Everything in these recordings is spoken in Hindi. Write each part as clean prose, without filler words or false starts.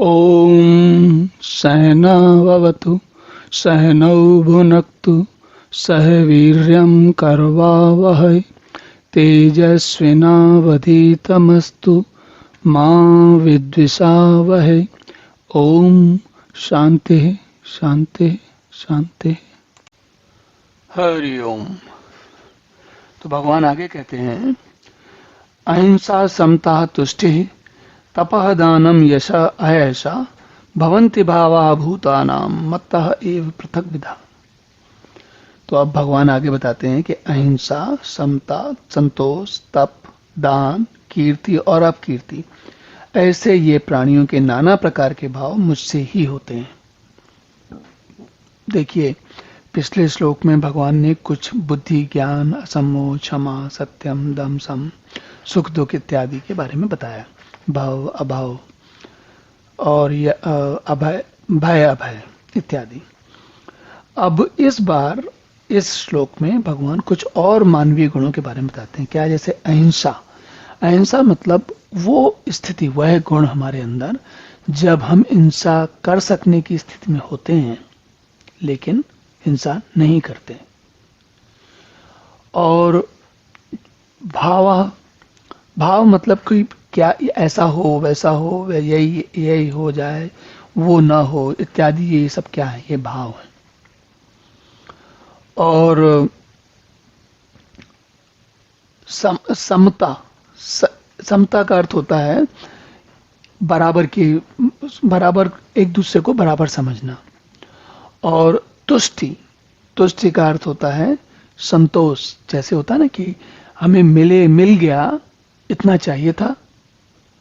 ॐ सहनाववतु सहनौ भुनक्तु सह वीर्यं करवावहै तेजस्विनावधीतमस्तु मा विद्विषावहै। ओम शांति शांति शांति। हरि ओम। तो भगवान आगे कहते हैं, अहिंसा समता तुष्टि तपः दानम यश अयशा भवन्ति भावा भूतानां मत्तः एव पृथक विधा। तो अब भगवान आगे बताते हैं कि अहिंसा, समता, संतोष, तप, दान, कीर्ति और अपकीर्ति, ऐसे ये प्राणियों के नाना प्रकार के भाव मुझसे ही होते हैं। देखिए, पिछले श्लोक में भगवान ने कुछ बुद्धि, ज्ञान, असमोह, क्षमा, सत्यम, दम, सम, सुख, दुख इत्यादि के बारे में बताया। भाव, अभाव और अभय, भय, अभय इत्यादि। अब इस बार इस श्लोक में भगवान कुछ और मानवीय गुणों के बारे में बताते हैं। क्या? जैसे अहिंसा। अहिंसा मतलब वो स्थिति, वह गुण हमारे अंदर जब हम हिंसा कर सकने की स्थिति में होते हैं लेकिन हिंसा नहीं करते। और भाव मतलब कोई क्या, ऐसा हो वैसा हो, यही हो जाए, वो ना हो इत्यादि, ये सब क्या है? ये भाव है। और समता का अर्थ होता है बराबर एक दूसरे को बराबर समझना। और तुष्टि का अर्थ होता है संतोष। जैसे होता है ना कि हमें मिल गया, इतना चाहिए था,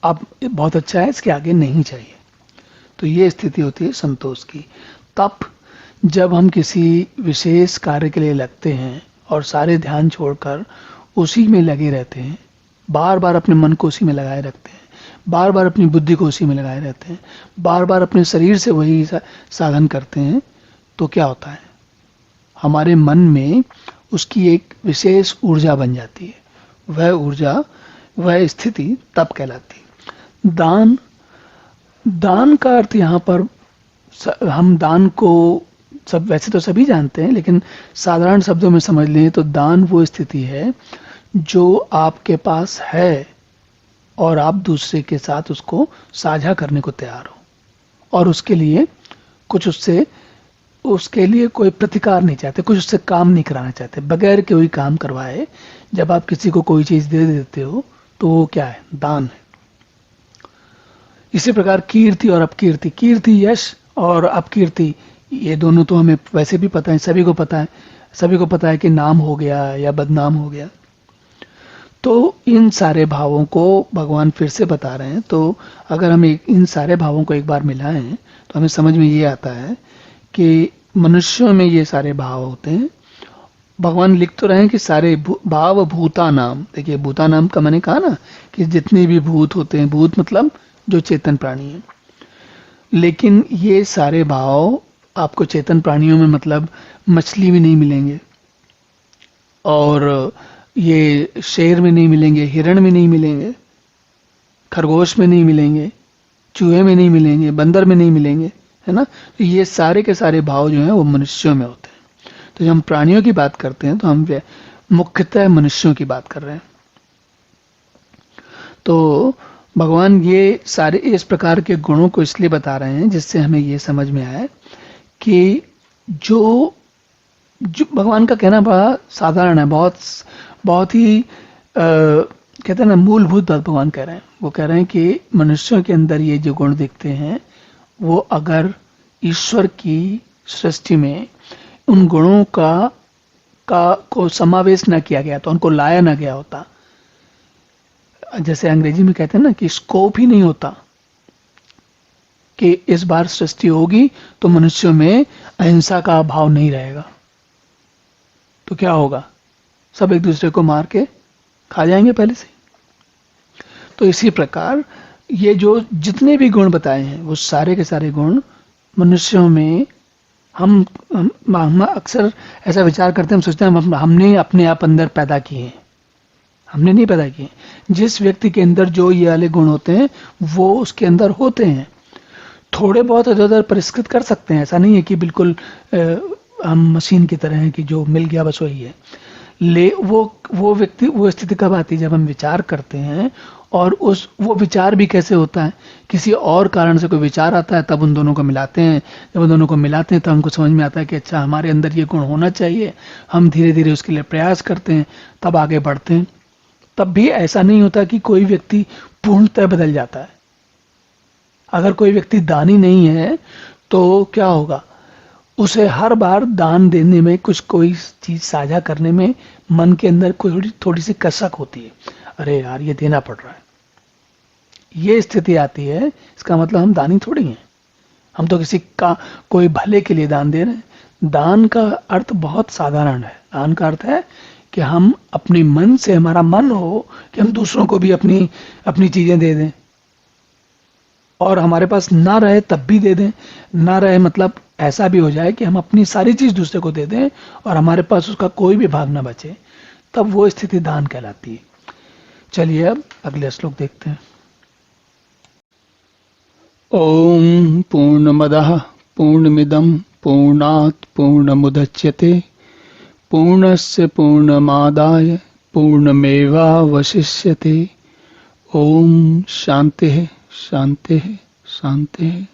अब बहुत अच्छा है, इसके आगे नहीं चाहिए। तो ये स्थिति होती है संतोष की। तप, जब हम किसी विशेष कार्य के लिए लगते हैं और सारे ध्यान छोड़कर उसी में लगे रहते हैं, बार बार अपने मन को उसी में लगाए रखते हैं, बार बार अपनी बुद्धि को उसी में लगाए रहते हैं, बार बार अपने शरीर से वही साधन करते हैं, तो क्या होता है? हमारे मन में उसकी एक विशेष ऊर्जा बन जाती है। वह ऊर्जा, वह स्थिति तप कहलाती है। दान का अर्थ यहाँ पर, हम दान को सब वैसे तो सभी जानते हैं, लेकिन साधारण शब्दों में समझ लें तो दान वो स्थिति है जो आपके पास है और आप दूसरे के साथ उसको साझा करने को तैयार हो, और उसके लिए कोई प्रतिकार नहीं चाहते, कुछ उससे काम नहीं कराना चाहते, बगैर कोई काम करवाए जब आप किसी को कोई चीज दे देते हो तो वो क्या है? दान है। इसी प्रकार कीर्ति और अपकीर्ति, कीर्ति यश और अपकीर्ति, ये दोनों तो हमें वैसे भी पता है, सभी को पता है कि नाम हो गया या बदनाम हो गया। तो इन सारे भावों को भगवान फिर से बता रहे हैं। तो अगर हम इन सारे भावों को एक बार मिलाएं तो हमें समझ में ये आता है कि मनुष्यों में ये सारे भाव होते हैं। भगवान लिख तो रहे हैं कि सारे भाव भूता नाम। देखिए, भूता नाम का मैंने कहा ना कि जितने भी भूत होते हैं, भूत मतलब जो चेतन प्राणी है, लेकिन ये सारे भाव आपको चेतन प्राणियों में मतलब मछली में नहीं मिलेंगे, और ये शेर में नहीं मिलेंगे, हिरण में नहीं मिलेंगे, खरगोश में नहीं मिलेंगे, चूहे में नहीं मिलेंगे, बंदर में नहीं मिलेंगे, है ना। तो ये सारे के सारे भाव जो हैं वो मनुष्यों में होते हैं। तो जब हम प्राणियों की बात करते हैं तो हम मुख्यतः मनुष्यों की बात कर रहे हैं। तो भगवान ये सारे इस प्रकार के गुणों को इसलिए बता रहे हैं जिससे हमें ये समझ में आए कि जो भगवान का कहना बड़ा साधारण है, बहुत ही कहते हैं ना, मूलभूत बात भगवान कह रहे हैं। वो कह रहे हैं कि मनुष्यों के अंदर ये जो गुण दिखते हैं, वो अगर ईश्वर की सृष्टि में उन गुणों को समावेश न किया गया तो, उनको लाया न गया होता, जैसे अंग्रेजी में कहते हैं ना कि स्कोप ही नहीं होता कि इस बार सृष्टि होगी तो मनुष्यों में अहिंसा का भाव नहीं रहेगा, तो क्या होगा? सब एक दूसरे को मार के खा जाएंगे पहले से। तो इसी प्रकार ये जो जितने भी गुण बताए हैं वो सारे के सारे गुण मनुष्यों में, हम अक्सर ऐसा विचार करते हैं, हम सोचते हैं हमने अपने आप अंदर पैदा किए हैं। हमने नहीं पैदा किए। जिस व्यक्ति के अंदर जो ये वाले गुण होते हैं वो उसके अंदर होते हैं। थोड़े बहुत इधर उधर परिष्कृत कर सकते हैं, ऐसा नहीं है कि बिल्कुल हम मशीन की तरह हैं कि जो मिल गया बस वही है। ले वो व्यक्ति, वो स्थिति कब आती है जब हम विचार करते हैं, और वो विचार भी कैसे होता है, किसी और कारण से कोई विचार आता है तब उन दोनों को मिलाते हैं, जब उन दोनों को मिलाते हैं तब हमको समझ में आता है कि अच्छा हमारे अंदर ये गुण होना चाहिए, हम धीरे धीरे उसके लिए प्रयास करते हैं, तब आगे बढ़ते हैं। तब भी ऐसा नहीं होता कि कोई व्यक्ति पूर्णतः बदल जाता है। अगर कोई व्यक्ति दानी नहीं है तो क्या होगा, उसे हर बार दान देने में, कुछ कोई चीज साझा करने में मन के अंदर कोई थोड़ी सी कसक होती है, अरे यार ये देना पड़ रहा है, ये स्थिति आती है। इसका मतलब हम दानी थोड़ी हैं, हम तो किसी का कोई भले के लिए दान दे रहे हैं। दान का अर्थ बहुत साधारण है। दान का अर्थ है कि हम अपने मन से, हमारा मन हो कि हम दूसरों को भी अपनी अपनी चीजें दे दें, और हमारे पास ना रहे तब भी दे दें। ना रहे मतलब ऐसा भी हो जाए कि हम अपनी सारी चीज दूसरे को दे दें और हमारे पास उसका कोई भी भाग ना बचे, तब वो स्थिति दान कहलाती है। चलिए अब अगले श्लोक देखते हैं। ओम पूर्णमदः पूर्णमिदं पूर्णात् पूर्णमुदच्यते पूर्णस्य पूर्णमादाय पूर्णमेवावशिष्यते। ओम शांति शांति शांति।